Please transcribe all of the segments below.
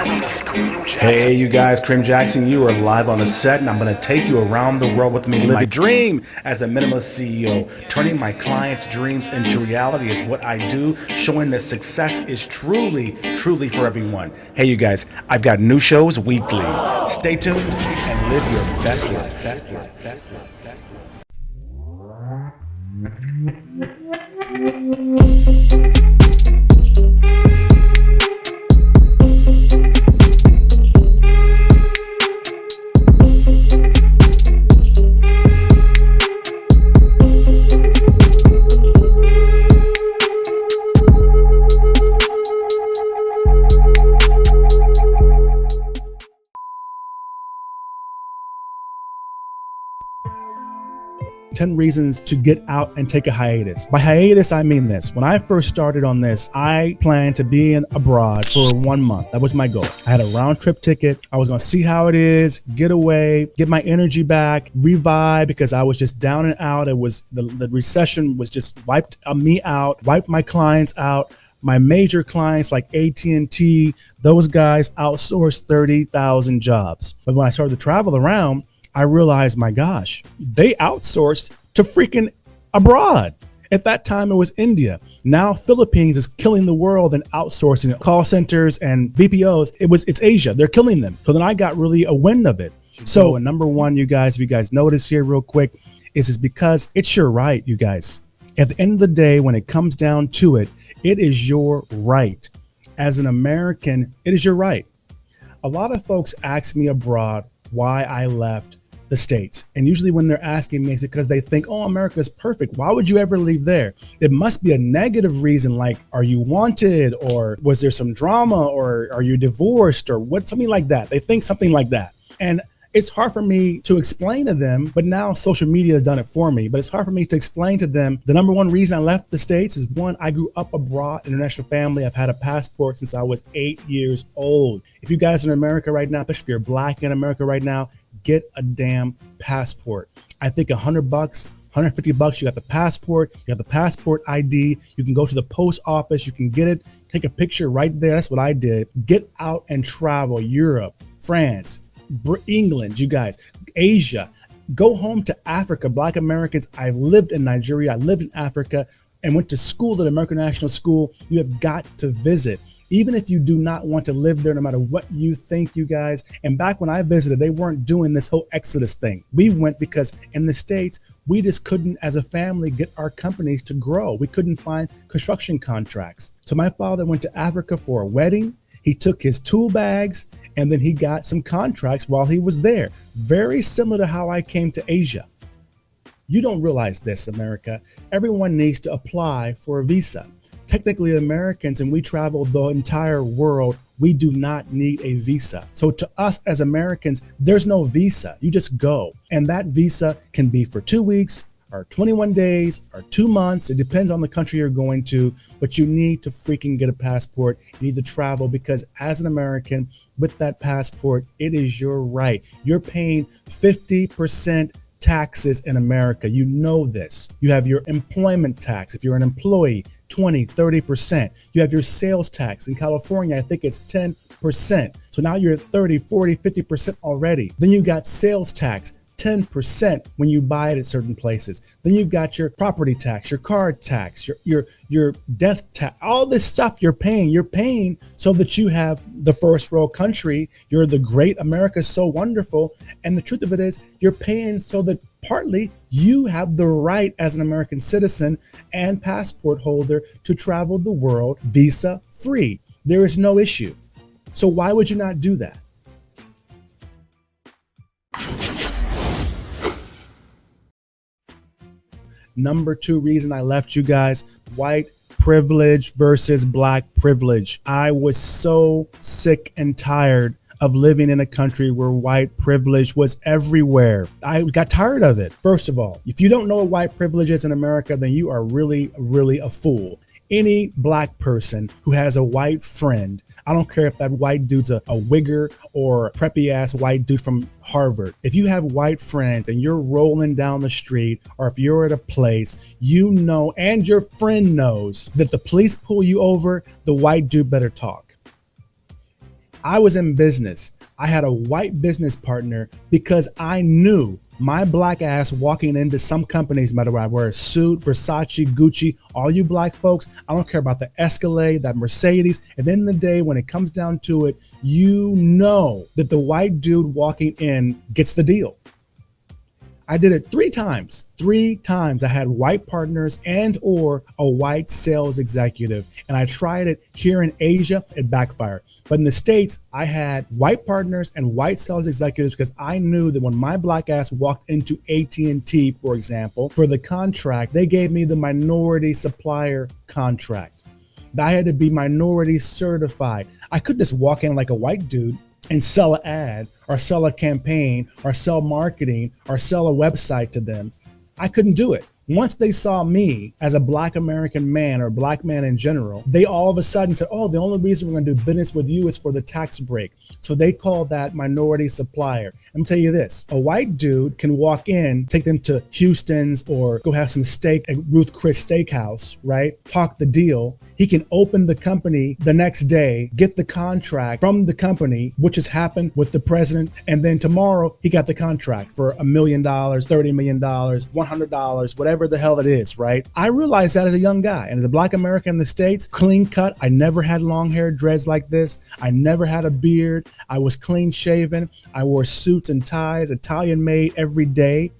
Hey, you guys, Kareem Jackson, you are live on the set, and I'm going to take you around the world with me. My dream as a minimalist CEO, turning my clients' dreams into reality is what I do, showing that success is truly for everyone. Hey, you guys, I've got new shows weekly. Stay tuned and live your best life. Ten reasons to get out and take a hiatus. By hiatus, I mean this. When I first started on this, I planned to be abroad for 1 month. That was my goal. I had a round trip ticket. I was going to see how it is, get away, get my energy back, revive, because I was just down and out. It was the recession was just wiped me out, wiped my clients out. My major clients like AT&T, those guys outsourced 30,000 jobs. But when I started to travel around, I realized, my gosh, they outsourced to freaking abroad. At that time, it was India. Now Philippines is killing the world and outsourcing call centers and BPOs. It's Asia. They're killing them. So then I got really a wind of it. So number one, you guys, if you guys notice here real quick, is because it's your right, you guys. At the end of the day, when it comes down to it, it is your right. As an American, it is your right. A lot of folks ask me abroad why I left the States. And usually when they're asking me, it's because they think, oh, America is perfect. Why would you ever leave there? It must be a negative reason, like, are you wanted? Or was there some drama? Or are you divorced? Or what? Something like that. They think something like that. And it's hard for me to explain to them, but now social media has done it for me. But it's hard for me to explain to them. The number one reason I left the States is, one, I grew up abroad, international family. I've had a passport since I was 8 years old. If you guys are in America right now, especially if you're black in America right now, get a damn passport. I think $100, $150, you got the passport, you got the passport ID. You can go to the post office, you can get it, take a picture right there. That's what I did. Get out and travel. Europe, France, England, you guys, Asia. Go home to Africa. Black Americans, I lived in Nigeria, I lived in Africa, and went to school at American National School. You have got to visit. Even if you do not want to live there, no matter what you think, you guys. And back when I visited, they weren't doing this whole Exodus thing. We went because in the States, we just couldn't, as a family, get our companies to grow. We couldn't find construction contracts. So my father went to Africa for a wedding. He took his tool bags and then he got some contracts while he was there. Very similar to how I came to Asia. You don't realize this, America. Everyone needs to apply for a visa. Technically, Americans, and we travel the entire world, we do not need a visa. So to us as Americans, there's no visa. You just go. And that visa can be for 2 weeks or 21 days or 2 months. It depends on the country you're going to, but you need to freaking get a passport. You need to travel because as an American with that passport, it is your right. You're paying 50% taxes in America. You know this. You have your employment tax. If you're an employee, 20, 30%. You have your sales tax. In California, I think it's 10%. So now you're at 30, 40, 50% already. Then you got sales tax, 10% when you buy it at certain places. Then you've got your property tax, your car tax, your death tax, all this stuff you're paying so that you have the first world country. You're the great America, so wonderful. And the truth of it is you're paying so that partly you have the right as an American citizen and passport holder to travel the world visa free. There is no issue. So why would you not do that? Number two reason I left, you guys, white privilege versus black privilege. I was so sick and tired of living in a country where white privilege was everywhere. I got tired of it. First of all, if you don't know what white privilege is in America, then you are really, really a fool. Any black person who has a white friend, I don't care if that white dude's a wigger or a preppy ass white dude from Harvard. If you have white friends and you're rolling down the street, or if you're at a place, you know, and your friend knows that the police pull you over, the white dude better talk. I was in business. I had a white business partner because I knew my black ass walking into some companies, no matter where I wear a suit, Versace, Gucci, all you black folks, I don't care about the Escalade, that Mercedes. At the end of the day, when it comes down to it, you know that the white dude walking in gets the deal. I did it 3 times. 3 times I had white partners and or a white sales executive. And I tried it here in Asia, it backfired. But in the States, I had white partners and white sales executives because I knew that when my black ass walked into AT&T, for example, for the contract, they gave me the minority supplier contract. I had to be minority certified. I couldn't just walk in like a white dude and sell an ad or sell a campaign or sell marketing or sell a website to them. I couldn't do it. Once they saw me as a black American man or black man in general, they all of a sudden said, oh, the only reason we're going to do business with you is for the tax break. So they call that minority supplier. I'm gonna tell you this, a white dude can walk in, take them to Houston's or go have some steak at Ruth Chris Steakhouse, right? Talk the deal. He can open the company the next day, get the contract from the company, which has happened with the president. And then tomorrow he got the contract for $1 million, $30 million, $100, whatever the hell it is, right? I realized that as a young guy and as a black American in the States, clean cut. I never had long hair dreads like this. I never had a beard. I was clean shaven. I wore suits and ties, Italian made every day.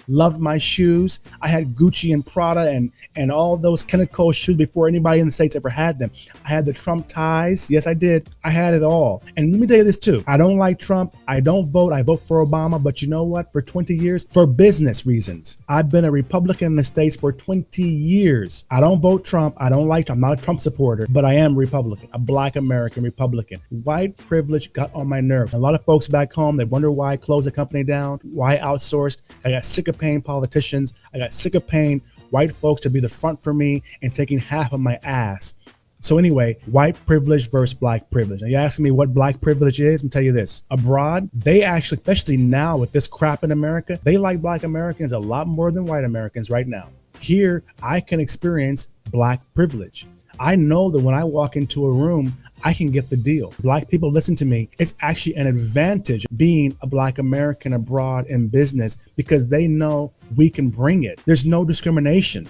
Loved my shoes. I had Gucci and Prada and all those Kenneth Cole shoes before anybody in the States ever had them. I had the Trump ties. Yes, I did. I had it all. And let me tell you this too. I don't like Trump. I don't vote. I vote for Obama. But you know what? For 20 years, for business reasons, I've been a Republican in the States for 20 years. I don't vote Trump. I don't like Trump. I'm not a Trump supporter, but I am Republican, a black American Republican. White privilege got on my nerves. A lot of folks back home, they wonder why I closed the company down, why I outsourced. I got sick of paying politicians. I got sick of paying white folks to be the front for me and taking half of my ass. So anyway, white privilege versus black privilege. Now you asking me what black privilege is? I'm tell you this. Abroad, they actually, especially now with this crap in America, they like black Americans a lot more than white Americans right now. Here, I can experience black privilege. I know that when I walk into a room, I can get the deal. Black people, listen to me. It's actually an advantage being a black American abroad in business because they know we can bring it. There's no discrimination.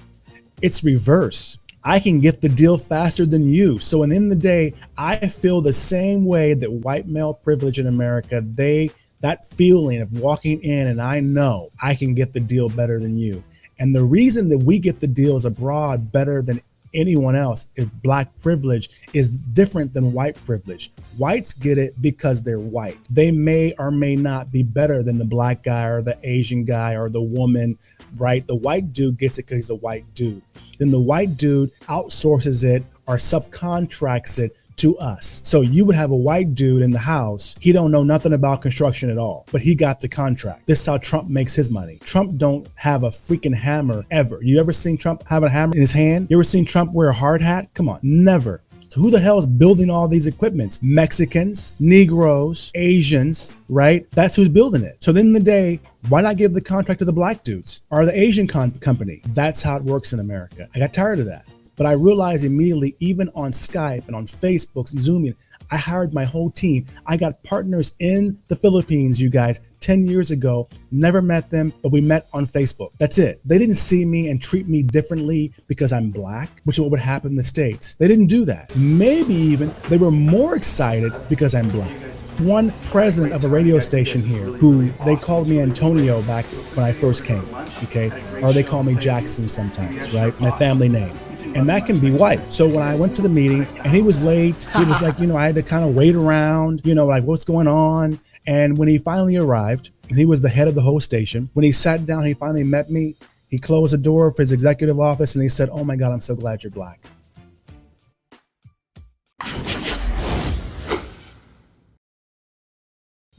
It's reverse. I can get the deal faster than you. So in the end of the day, I feel the same way that white male privilege in America, that feeling of walking in and I know I can get the deal better than you. And the reason that we get the deals abroad better than anyone else is black privilege is different than white privilege. Whites get it because they're white. They may or may not be better than the black guy or the Asian guy or the woman, right? The white dude gets it because he's a white dude. Then the white dude outsources it or subcontracts it to us. So you would have a white dude in the house. He don't know nothing about construction at all, but he got the contract. This is how Trump makes his money. Trump don't have a freaking hammer ever. You ever seen Trump have a hammer in his hand? You ever seen Trump wear a hard hat? Come on, never. So who the hell is building all these equipments? Mexicans, Negroes, Asians, right? That's who's building it. So then in the day, why not give the contract to the black dudes or the Asian company? That's how it works in America. I got tired of that. But I realized immediately, even on Skype and on Facebook, Zooming, I hired my whole team. I got partners in the Philippines, you guys, 10 years ago. Never met them, but we met on Facebook. That's it. They didn't see me and treat me differently because I'm black, which is what would happen in the States. They didn't do that. Maybe even they were more excited because I'm black. One president of a radio station here who they called me Antonio back when I first came, okay? Or they call me Jackson sometimes, right? My family name. And that can be white. So when I went to the meeting and he was late, he was like, I had to kind of wait around, like what's going on. And when he finally arrived, and he was the head of the whole station, when he sat down, he finally met me. He closed the door of his executive office and he said, "Oh my God, I'm so glad you're black."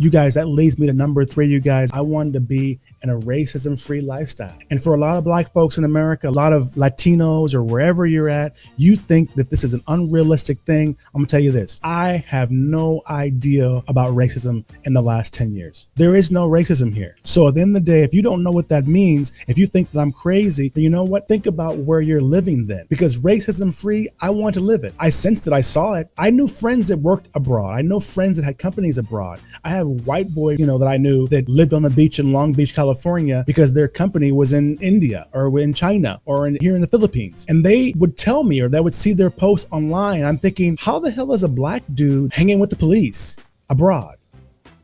You guys, that leads me to number 3, you guys. I wanted to be and a racism-free lifestyle. And for a lot of black folks in America, a lot of Latinos or wherever you're at, you think that this is an unrealistic thing. I'm gonna tell you this. I have no idea about racism in the last 10 years. There is no racism here. So at the end of the day, if you don't know what that means, if you think that I'm crazy, then you know what? Think about where you're living then. Because racism-free, I want to live it. I sensed it. I saw it. I knew friends that worked abroad. I know friends that had companies abroad. I have white boys, that I knew that lived on the beach in Long Beach, California, because their company was in India or in China or here in the Philippines. And they would tell me, or they would see their posts online. I'm thinking, how the hell is a black dude hanging with the police abroad?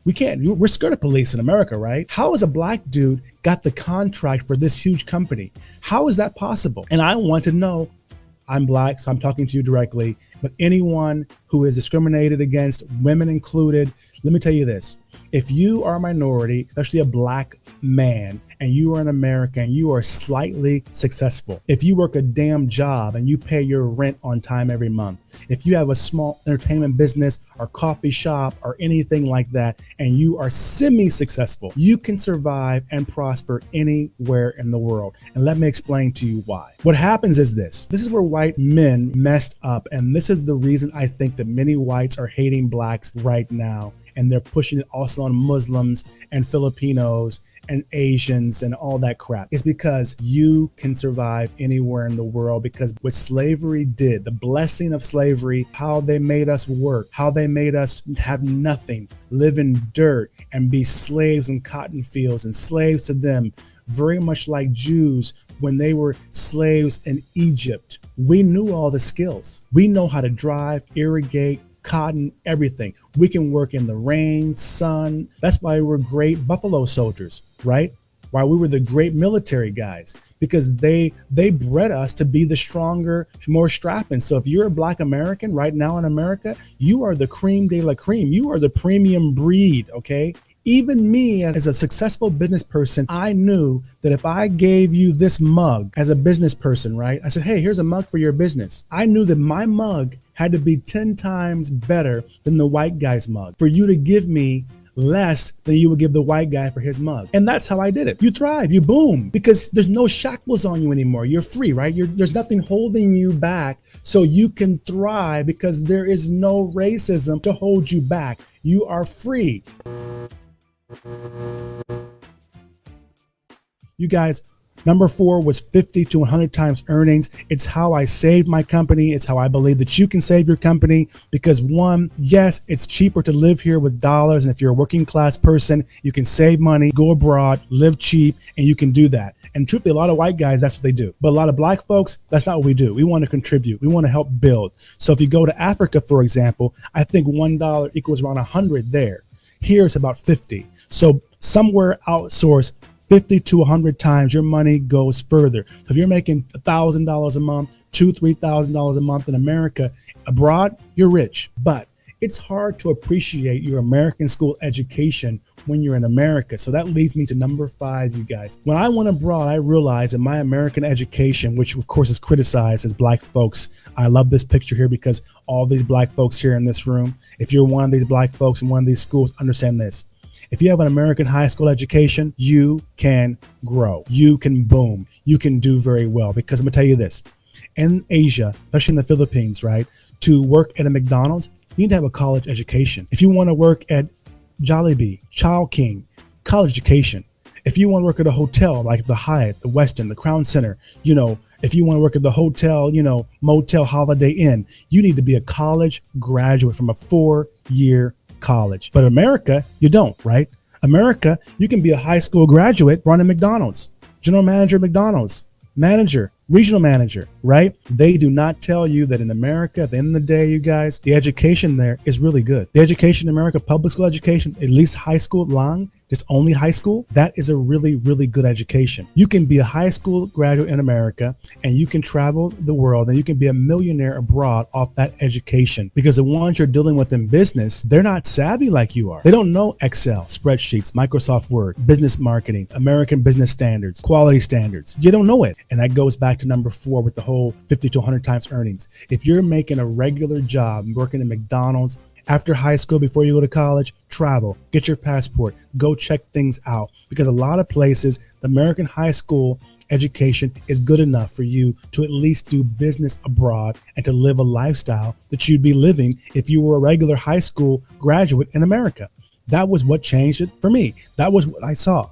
We're scared of police in America, right? How is a black dude got the contract for this huge company? How is that possible? And I want to know. I'm black, so I'm talking to you directly, but anyone who is discriminated against, women included, let me tell you this. If you are a minority, especially a black man, and you are an American, and you are slightly successful, if you work a damn job and you pay your rent on time every month, if you have a small entertainment business or coffee shop or anything like that, and you are semi-successful, you can survive and prosper anywhere in the world. And let me explain to you why. What happens is this. This is where white men messed up, and this is the reason I think that many whites are hating blacks right now. And they're pushing it also on Muslims and Filipinos and Asians and all that crap. It's because you can survive anywhere in the world, because what slavery did, the blessing of slavery, how they made us work, how they made us have nothing, live in dirt and be slaves in cotton fields and slaves to them, very much like Jews when they were slaves in Egypt. We knew all the skills. We know how to drive, irrigate, cotton, everything. We can work in the rain, sun. That's why we're great buffalo soldiers, right? Why we were the great military guys, because they bred us to be the stronger, more strapping. So if you're a black American right now in America, you are the cream de la cream. You are the premium breed, okay? Even me as a successful business person, I knew that if I gave you this mug as a business person, right? I said, hey, here's a mug for your business. I knew that my mug had to be 10 times better than the white guy's mug for you to give me less than you would give the white guy for his mug. And that's how I did it. You thrive, you boom, because there's no shackles on you anymore. You're free, right? There's nothing holding you back, so you can thrive because there is no racism to hold you back. You are free. You guys, number 4 was 50 to 100 times earnings. It's how I saved my company. It's how I believe that you can save your company, because one, yes, it's cheaper to live here with dollars. And if you're a working class person, you can save money, go abroad, live cheap, and you can do that. And truthfully, a lot of white guys, that's what they do. But a lot of black folks, that's not what we do. We want to contribute. We want to help build. So if you go to Africa, for example, I think $1 equals around 100 there. Here it's about 50. So somewhere outsource 50 to 100 times your money goes further. So if you're making $1,000 a month, $2,000, $3,000 a month in America, abroad, you're rich. But it's hard to appreciate your American school education when you're in America. So that leads me to number 5, you guys. When I went abroad, I realized that my American education, which of course is criticized as black folks, I love this picture here because all these black folks here in this room, if you're one of these black folks in one of these schools, understand this. If you have an American high school education, you can grow, you can boom, you can do very well. Because I'm gonna tell you this, in Asia, especially in the Philippines, right, to work at a McDonald's, you need to have a college education. If you want to work at Jollibee, Child King, college education. If you want to work at a hotel like the Hyatt, the Westin, the Crown Center, if you want to work at the hotel, Motel Holiday Inn, you need to be a college graduate from a 4-year college. But America, you don't, right? America, you can be a high school graduate running McDonald's, general manager of McDonald's, manager, regional manager, right? They do not tell you that in America, at the end of the day, you guys, the education there is really good. The education in America, public school education, at least high school, just only high school, that is a really, really good education. You can be a high school graduate in America and you can travel the world and you can be a millionaire abroad off that education, because the ones you're dealing with in business, they're not savvy like you are. They don't know Excel, spreadsheets, Microsoft Word, business marketing, American business standards, quality standards. You don't know it. And that goes back to number 4 with the whole 50 to 100 times earnings. If you're making a regular job, working at McDonald's, After high school, before you go to college, travel, get your passport, go check things out. Because a lot of places, the American high school education is good enough for you to at least do business abroad and to live a lifestyle that you'd be living if you were a regular high school graduate in America. That was what changed it for me. That was what I saw.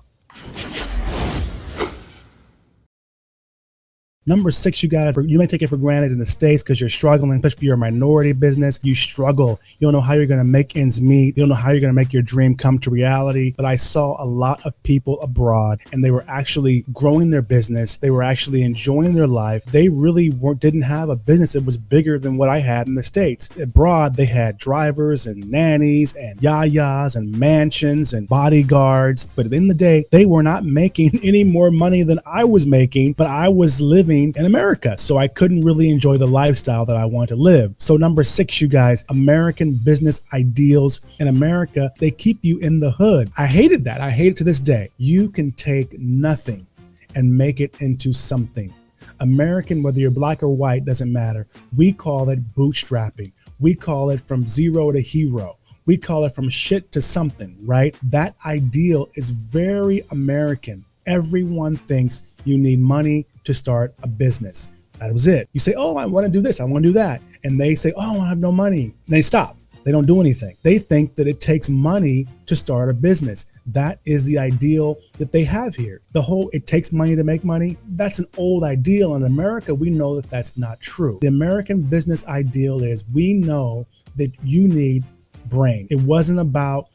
Number 6, you guys, you may take it for granted in the States because you're struggling, especially if you're a minority business. You struggle. You don't know how you're going to make ends meet. You don't know how you're going to make your dream come to reality. But I saw a lot of people abroad, and they were actually growing their business. They were actually enjoying their life. They really didn't have a business that was bigger than what I had in the States. Abroad, they had drivers and nannies and yayas and mansions and bodyguards. But at the end of the day, they were not making any more money than I was making, but I was living in America, so I couldn't really enjoy the lifestyle that I want to live. So number 6, you guys, American business ideals in America, they keep you in the hood. I hated that. I hate it to this day. You can take nothing and make it into something. American, whether you're black or white, doesn't matter. We call it bootstrapping. We call it from zero to hero. We call it from shit to something, right? That ideal is very American. Everyone thinks you need money to start a business. That was it. You say, oh, I want to do this, I want to do that. And they say, oh, I have no money. And they stop. They don't do anything. They think that it takes money to start a business. That is the ideal that they have here. The whole, it takes money to make money, that's an old ideal. In America, we know that that's not true. The American business ideal is we know that you need brain. It wasn't about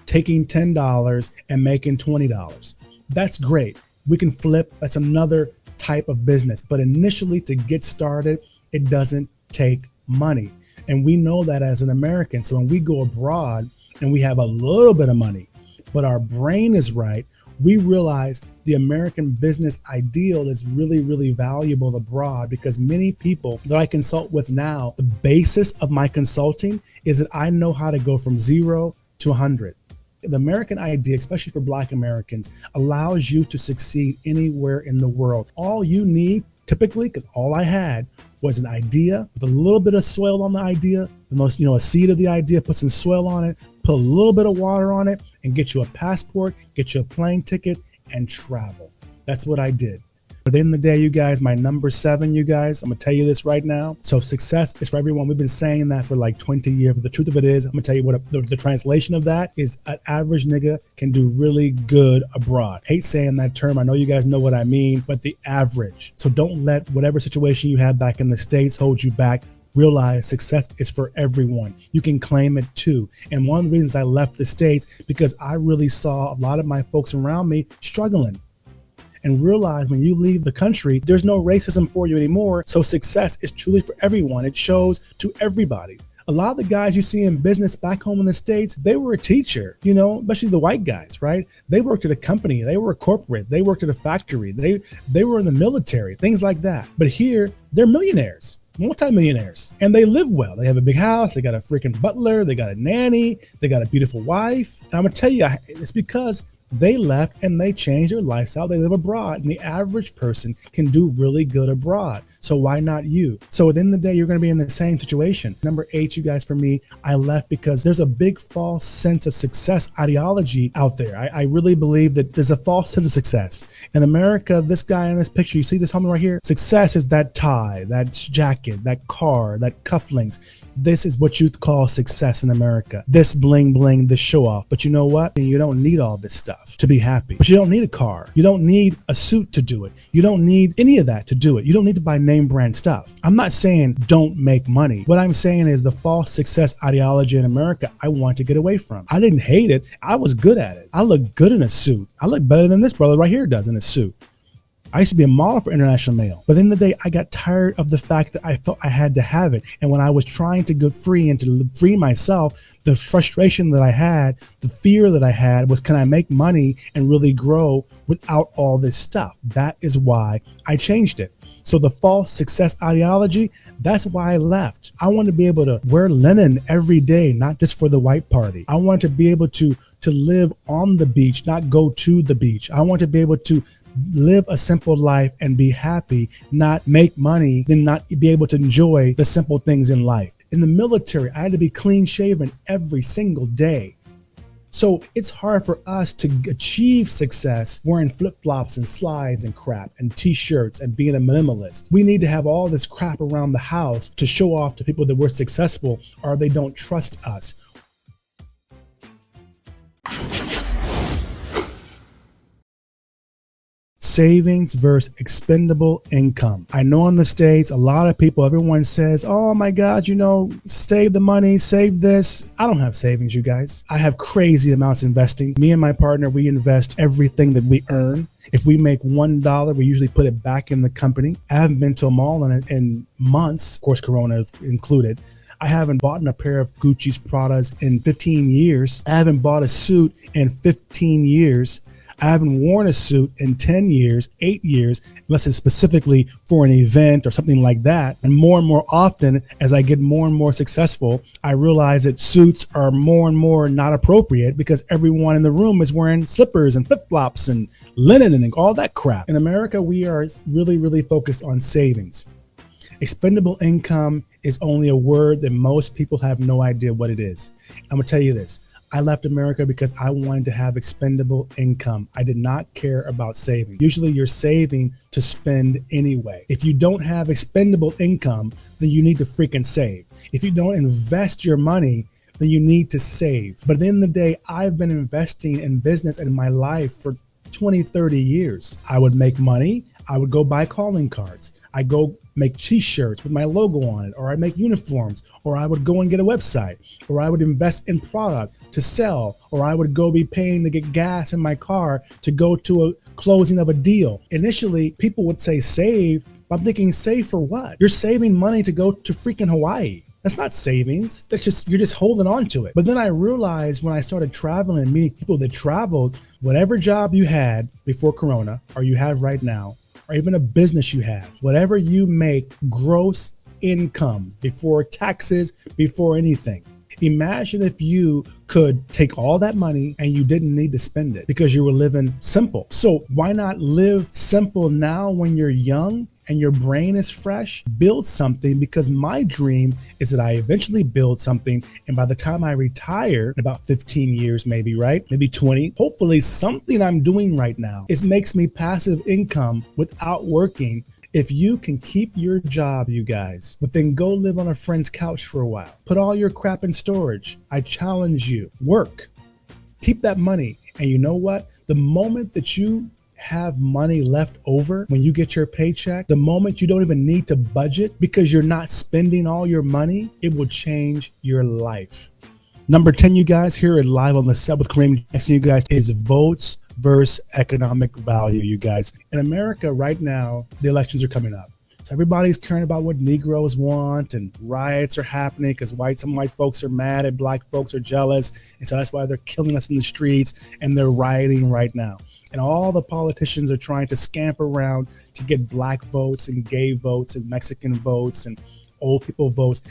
taking $10 and making $20. That's great. We can flip. That's another type of business. But initially, to get started, it doesn't take money. And we know that as an American. So when we go abroad and we have a little bit of money, but our brain is right, we realize the American business ideal is really, really valuable abroad, because many people that I consult with now, the basis of my consulting is that I know how to go from 0 to 100. The American idea, especially for Black Americans, allows you to succeed anywhere in the world. All you need, typically, because all I had was an idea with a little bit of soil on the idea, a seed of the idea, put some soil on it, put a little bit of water on it, and get you a passport, get you a plane ticket, and travel. That's what I did. But at the end of the day, you guys, my number 7, you guys, I'm going to tell you this right now. So success is for everyone. We've been saying that for like 20 years. But the truth of it is, I'm going to tell you what the translation of that is: an average nigga can do really good abroad. Hate saying that term. I know you guys know what I mean, but the average. So don't let whatever situation you have back in the States hold you back. Realize success is for everyone. You can claim it too. And one of the reasons I left the States, because I really saw a lot of my folks around me struggling. And realize when you leave the country, there's no racism for you anymore. So success is truly for everyone. It shows to everybody. A lot of the guys you see in business back home in the States, they were a teacher, especially the white guys, right? They worked at a company. They were a corporate. They worked at a factory. They were in the military, things like that. But here, they're millionaires, multimillionaires, and they live well. They have a big house. They got a freaking butler. They got a nanny. They got a beautiful wife. And I'm going to tell you, it's because they left and they changed their lifestyle. They live abroad, and the average person can do really good abroad. So why not you? So at the end of the day, you're going to be in the same situation. Number 8, you guys, for me, I left because there's a big false sense of success ideology out there. I really believe that there's a false sense of success. In America, this guy in this picture, you see this homie right here? Success is that tie, that jacket, that car, that cufflinks. This is what you call success in America. This bling bling, this show off. But you know what? You don't need all this stuff to be happy. But you don't need a car. You don't need a suit to do it. You don't need any of that to do it. You don't need to buy name brand stuff. I'm not saying don't make money. What I'm saying is the false success ideology in America, I want to get away from. I didn't hate it. I was good at it. I look good in a suit. I look better than this brother right here does in a suit. I used to be a model for International Mail. But at the end of the day, I got tired of the fact that I felt I had to have it. And when I was trying to get free and to free myself, the frustration that I had, the fear that I had was, can I make money and really grow without all this stuff? That is why I changed it. So the false success ideology, that's why I left. I want to be able to wear linen every day, not just for the white party. I want to be able to live on the beach, not go to the beach. I want to be able to live a simple life and be happy, not make money, then not be able to enjoy the simple things in life. In the military, I had to be clean shaven every single day. So it's hard for us to achieve success wearing flip-flops and slides and crap and t-shirts and being a minimalist. We need to have all this crap around the house to show off to people that we're successful, or they don't trust us. Savings versus expendable income. I know in the States, a lot of people, everyone says, oh my God, save the money, save this. I don't have savings, you guys. I have crazy amounts investing. Me and my partner, we invest everything that we earn. If we make $1, we usually put it back in the company. I haven't been to a mall in months, of course, Corona included. I haven't bought a pair of Gucci's Pradas in 15 years. I haven't bought a suit in 15 years. I haven't worn a suit in 10 years, 8 years, unless it's specifically for an event or something like that. And more often, as I get more and more successful, I realize that suits are more and more not appropriate because everyone in the room is wearing slippers and flip-flops and linen and all that crap. In America, we are really, really focused on savings. Expendable income is only a word that most people have no idea what it is. I'm gonna tell you this. I left America because I wanted to have expendable income. I did not care about saving. Usually you're saving to spend anyway. If you don't have expendable income, then you need to freaking save. If you don't invest your money, then you need to save. But at the end of the day, I've been investing in business in my life for 20, 30 years. I would make money. I would go buy calling cards. I go make t-shirts with my logo on it, or I make uniforms, or I would go and get a website, or I would invest in product to sell, or I would go be paying to get gas in my car to go to a closing of a deal. Initially, people would say save. I'm thinking save for what? You're saving money to go to freaking Hawaii. That's not savings. You're just holding on to it. But then I realized when I started traveling and meeting people that traveled, whatever job you had before Corona, or you have right now, or even a business you have, whatever you make gross income before taxes, before anything. Imagine if you could take all that money and you didn't need to spend it because you were living simple. So why not live simple now when you're young and your brain is fresh? Build something, because my dream is that I eventually build something, and by the time I retire, in about 15 years maybe, right? Maybe 20, hopefully something I'm doing right now, it makes me passive income without working. If you can keep your job, you guys, but then go live on a friend's couch for a while, put all your crap in storage, I challenge you, work, keep that money. And you know what? The moment that you have money left over when you get your paycheck, the moment you don't even need to budget because you're not spending all your money, it will change your life. Number 10, you guys, here at Live on the Set with Kareem Jackson, you guys, is votes versus economic value, you guys. In America right now, the elections are coming up. So everybody's caring about what Negroes want, and riots are happening because some white folks are mad and black folks are jealous. And so that's why they're killing us in the streets and they're rioting right now. And all the politicians are trying to scamper around to get black votes and gay votes and Mexican votes and old people votes.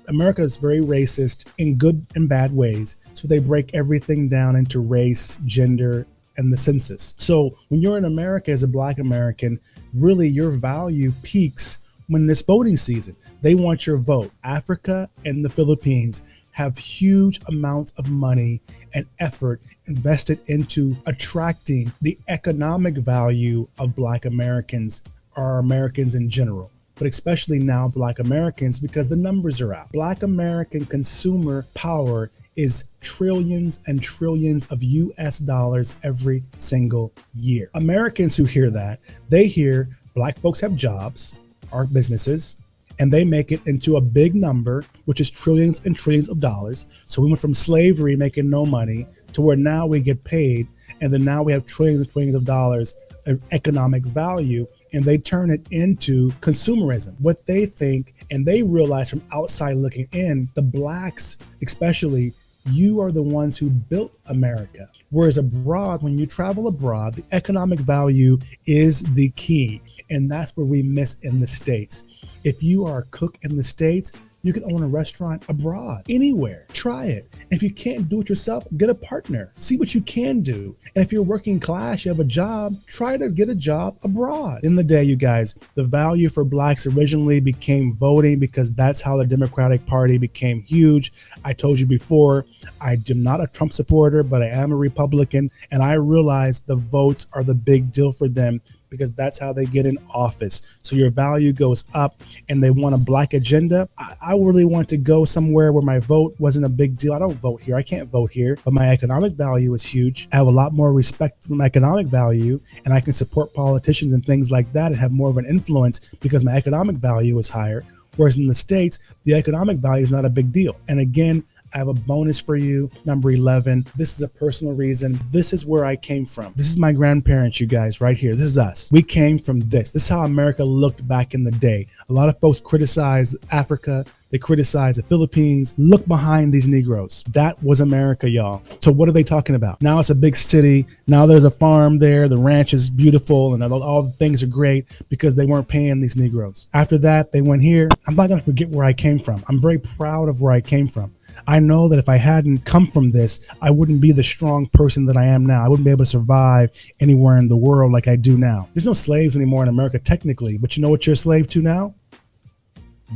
America is very racist in good and bad ways. So they break everything down into race, gender, and the census. So when you're in America as a black American, really your value peaks when this voting season. They want your vote. Africa and the Philippines have huge amounts of money and effort invested into attracting the economic value of black Americans, or Americans in general, but especially now black Americans, because the numbers are out. Black American consumer power is trillions and trillions of US dollars every single year. Americans who hear that, they hear black folks have jobs or businesses, and they make it into a big number, which is trillions and trillions of dollars. So we went from slavery making no money to where now we get paid, and then now we have trillions and trillions of dollars of economic value, and they turn it into consumerism. What they think, and they realize from outside looking in, the blacks especially, you are the ones who built America. Whereas abroad, when you travel abroad, the economic value is the key. And that's where we miss in the States. If you are a cook in the States, you can own a restaurant abroad, anywhere. Try it. If you can't do it yourself, get a partner. See what you can do. And if you're working class, you have a job, try to get a job abroad. In the day, you guys, the value for blacks originally became voting because that's how the Democratic Party became huge. I told you before, I am not a Trump supporter, but I am a Republican. And I realize the votes are the big deal for them because that's how they get in office. So your value goes up and they want a black agenda. I really want to go somewhere where my vote wasn't a big deal. I don't vote here. I can't vote here, but my economic value is huge. I have a lot more respect for my economic value and I can support politicians and things like that and have more of an influence because my economic value is higher. Whereas in the States, the economic value is not a big deal. And again, I have a bonus for you, number 11. This is a personal reason. This is where I came from. This is my grandparents, you guys, right here. This is us. We came from this. This is how America looked back in the day. A lot of folks criticize Africa. They criticize the Philippines. Look behind these Negroes. That was America, y'all. So what are they talking about? Now it's a big city. Now there's a farm there. The ranch is beautiful and all the things are great because they weren't paying these Negroes. After that, they went here. I'm not going to forget where I came from. I'm very proud of where I came from. I know that if I hadn't come from this, I wouldn't be the strong person that I am now. I wouldn't be able to survive anywhere in the world like I do now. There's no slaves anymore in America technically, but you know what you're a slave to now?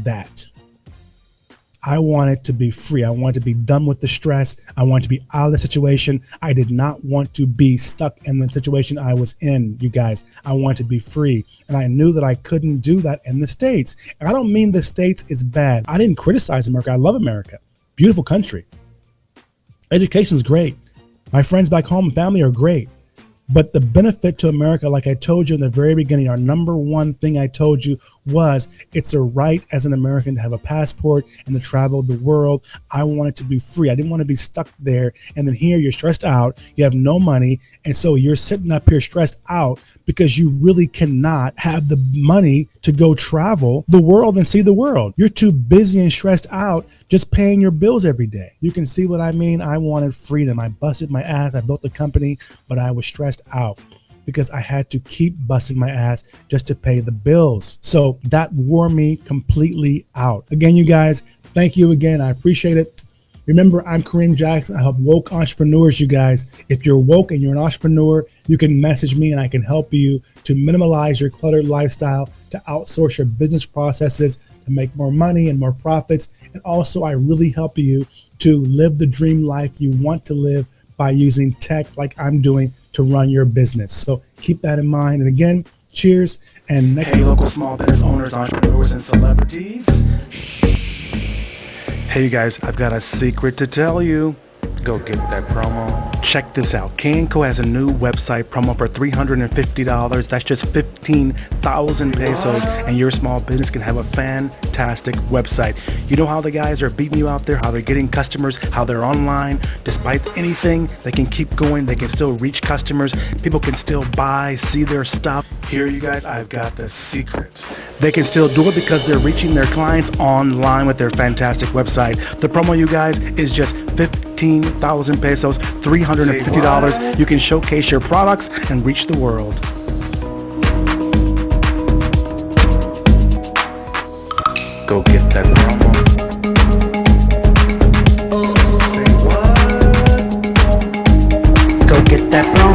That. I wanted to be free. I wanted to be done with the stress. I wanted to be out of the situation. I did not want to be stuck in the situation I was in, you guys. I wanted to be free. And I knew that I couldn't do that in the States. And I don't mean the States is bad. I didn't criticize America. I love America. Beautiful country. Education is great. My friends back home and family are great. But the benefit to America, like I told you in the very beginning, our number one thing I told you was it's a right as an American to have a passport and to travel the world. I wanted to be free. I didn't want to be stuck there. And then here you're stressed out. You have no money. And so you're sitting up here stressed out because you really cannot have the money to go travel the world and see the world. You're too busy and stressed out just paying your bills every day. You can see what I mean. I wanted freedom. I busted my ass. I built a company, but I was stressed out because I had to keep busting my ass just to pay the bills. So that wore me completely out. Again, you guys, thank you again. I appreciate it. Remember, I'm Kareem Jackson. I help woke entrepreneurs, you guys. If you're woke and you're an entrepreneur, you can message me and I can help you to minimize your cluttered lifestyle, to outsource your business processes, to make more money and more profits. And also, I really help you to live the dream life you want to live by using tech like I'm doing to run your business. So keep that in mind. And again, cheers. And next, hey, local small business owners, entrepreneurs, and celebrities. Hey, you guys, I've got a secret to tell you. Go get that promo. Check this out. K&Co has a new website promo for $350. That's just 15,000 pesos, and your small business can have a fantastic website. You know how the guys are beating you out there, how they're getting customers, how they're online. Despite anything, they can keep going. They can still reach customers. People can still buy, see their stuff. Here, you guys, I've got the secret. They can still do it because they're reaching their clients online with their fantastic website. The promo, you guys, is just 15,000 pesos, $350. You can showcase your products and reach the world. Go get that promo. Say what? Go get that promo.